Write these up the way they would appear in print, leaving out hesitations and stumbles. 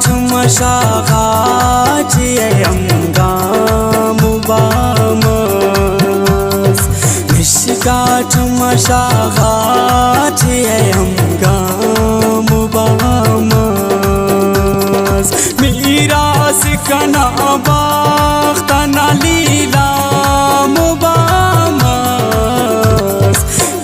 مشاغات انگام bombs مشکات مشاغات انگام bombs میراث کنا باختنا لیلام بامس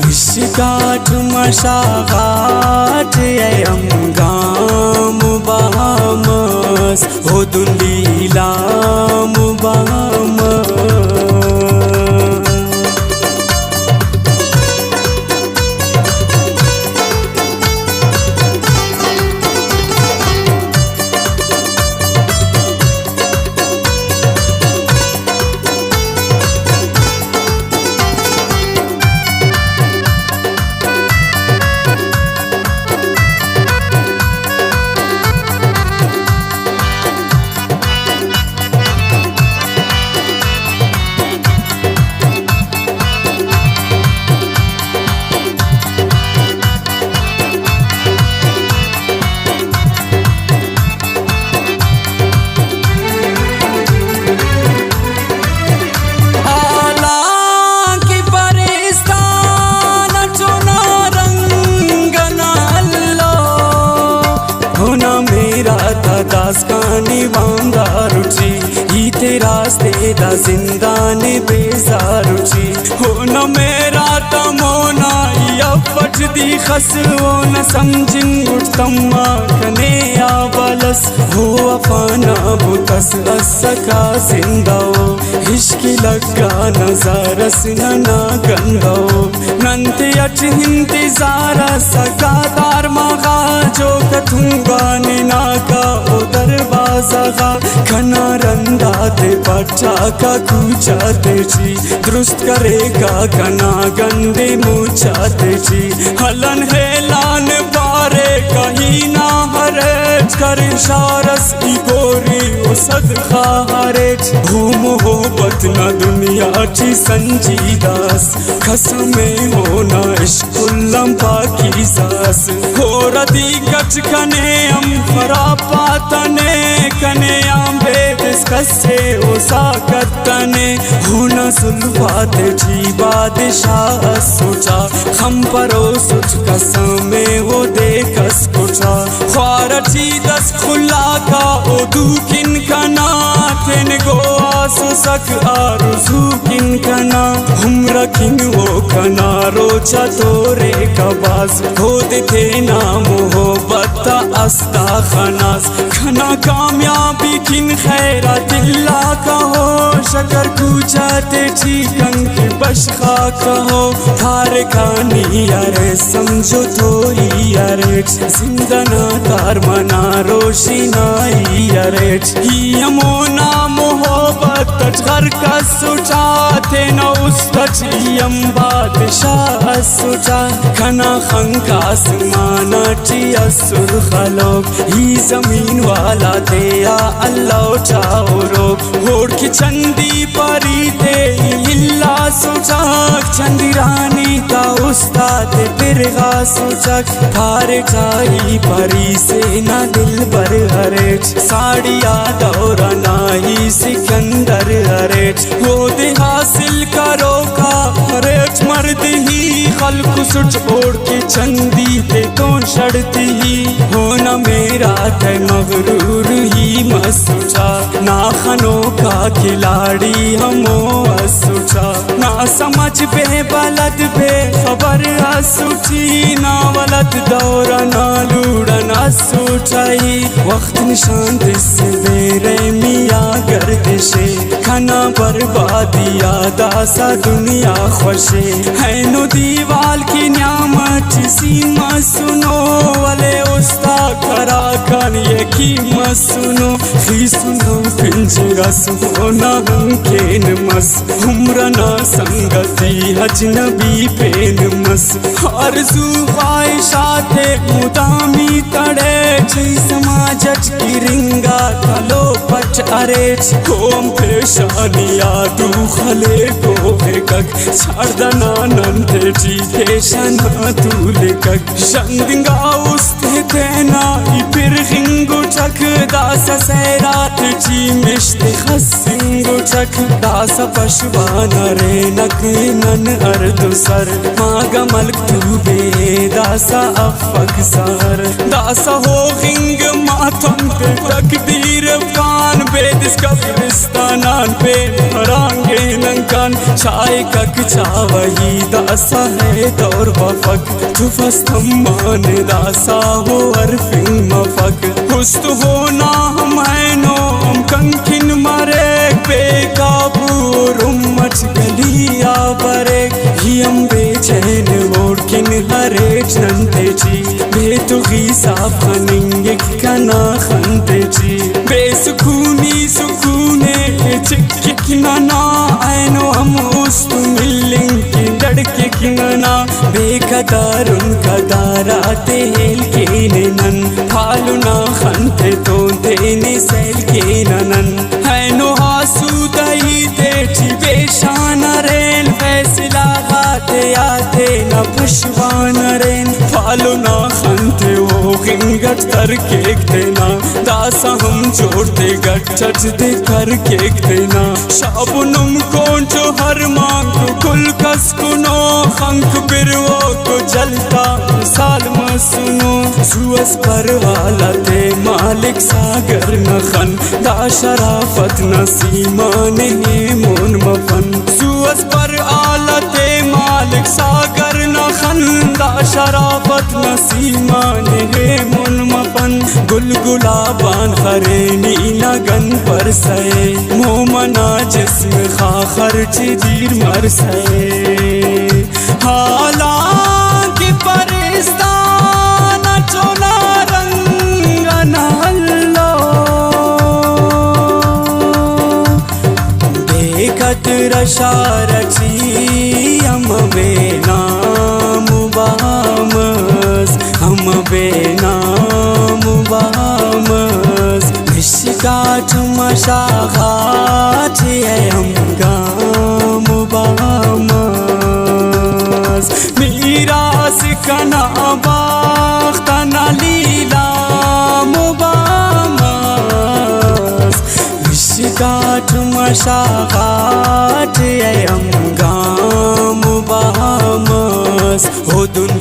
مشکات مشاغات انگام بامس خود لیلام بامس داسکانی باندار اٹھی ہی راستے دا زندان بیزار اٹھی ہو نہ میرا تمونا یا پٹ دی خس ہو نہ سمجھن اٹھتم کنے یا بلس ہو افانا بتس اسکا زندہ ہو عشق لگا نظارس ننا گندہ ہو ننتے اچھ انتظار سکا دار مغا جو کتھنگا ننا کا او دروازہ غا کھنا رندہ تے پٹھا کا کوچاتے چی درست کرے گا کھنا گندے موچاتے چی ہلن ہیلان بارے کہیں نہ ہرچ کر شارس ای گوری او صدقہ ہرچ ہو محبت نہ دنیا چی سنجیداس قسمیں ہونا عشق اللہم پاکی ساس ہو ردی کچ کنے ام خراباتنے کنے ام بیدس کسے او ساکتنے ہونا ظلفات چی بادشاہ سوچا خم پرو سچ قسمیں ہو دے کس کچا خوار چی دس خلا کا او دو کن کنا تین گو آسو سک آرزو کن کنا ہم رکھن وہ کنا روچا تورے کباز ہو دیتے نام محبت استا خناس کھنا کامیابی کن خیرات اللہ کا ہو شکر کوچاتے ٹھیکن کی بشخا کا ہو تھار کھانی یارے سمجھو توئی یارے زندنا تار منا روشی نائی یارے ہی امونا محبت تچ غر کا سوچاتے نا اس تچ یم بادشاہ سوچا کھنا خنکا سمانا چی اسر خلوک ہی زمین والا تے یا اللہ چاہو روک ہوڑ کی چندی پاری تے اللہ سوچاک چندی رانی تا استاد پرغا سوچاک تھارے چاہی پری سے نہ دل بر ہرچ ساڑیا دورا ناہی سکندر ہرچ ہو دے حاصل کرو کا ہرچ مرد ہی خلق سچ اوڑ کے چندی تے تو شڑتی ہی ہونا میرا تے مغرور ہی مسوچا نا خنوں کا کھلاڑی ہمو اسوچا نا سمجھ بے بلد بے خبر اسوچی نا ولد دورا نا لوڑا نا سوچائی وقت نشان دس بے رحمیا گردشے کھنا بربادی آداسا دنیا خوشے ہے نو دیوال کی نعمت سیما سنو والے استا کرا کن یکی مسنو خی سنو پنجرہ سونا ہم کین مس عمرنا سنگتی اجنبی پین مس آرزو خواہشات مدامی تڑے چی سماجت کی رنگا کلو پچ ارچ ہو ہم پیشانیا تو خلے کو کک چھاردنا ننتے چی پیشانا تو لکک شندنگا استے تینا ای پر خنگو چک داسا سیرات چی مشت خسنگو چک داسا پشوانا رینک نن ارد سر ماگا ملک تو بے داسا افق سار داسا ہو خنگ ماتم پہ تقدیر کان بے دس قبرستانان پہ رانگے ننکان چائے کک چاوہی داسا ہے دور وفق تو فستم مان داسا ہو عرفنگ مفق خست ہونا ہم اینو ہم کنکن مریک بے کابو رمچ گلیا بریک ہی ہم بے چین وڑکن ہر ایک ننتے چی بے تو غیسا پھننگک کنا خنتے چی بے سکونی سکونے چکک ننا اینو ہم اس تو ملنگ کی لڑکک ننا بے قدار ان قدارات ہیل کے نن پھالنا خنتے تو دینے سیل کے ننن اینو حاسودہی دیٹی بے شان رین فیصلہ غاتے آتے نا پشوان رین پھالنا خنتے وہ غنگٹ تر کیک دینا داسا ہم جوڑتے گٹ چچ دے کر کیک دینا شابنم کون جو ہر مانگ کل کس کنو خنک برو کو جلتا سال مسنو سوس پر حالت مالک ساگر نخن دا شرافت نسیمان مون مفن سوس پر حالت مالک ساگر نخن دا شرافت نسیمان مون مفن گل گلابان خرینی نگن پر سئے مومنا جسم خاخر چی دیر مر سئے حالان کی پرستان چونا رنگن اللہ بے قدر شارچی ہم بے نام بامس ہم بے نام بامس مشکات مشاغات ہے ہم گام بامس میراث کنا باختنا لیلام بامس مشکات مشاغات ہے ہم گام بامس ہو دنیا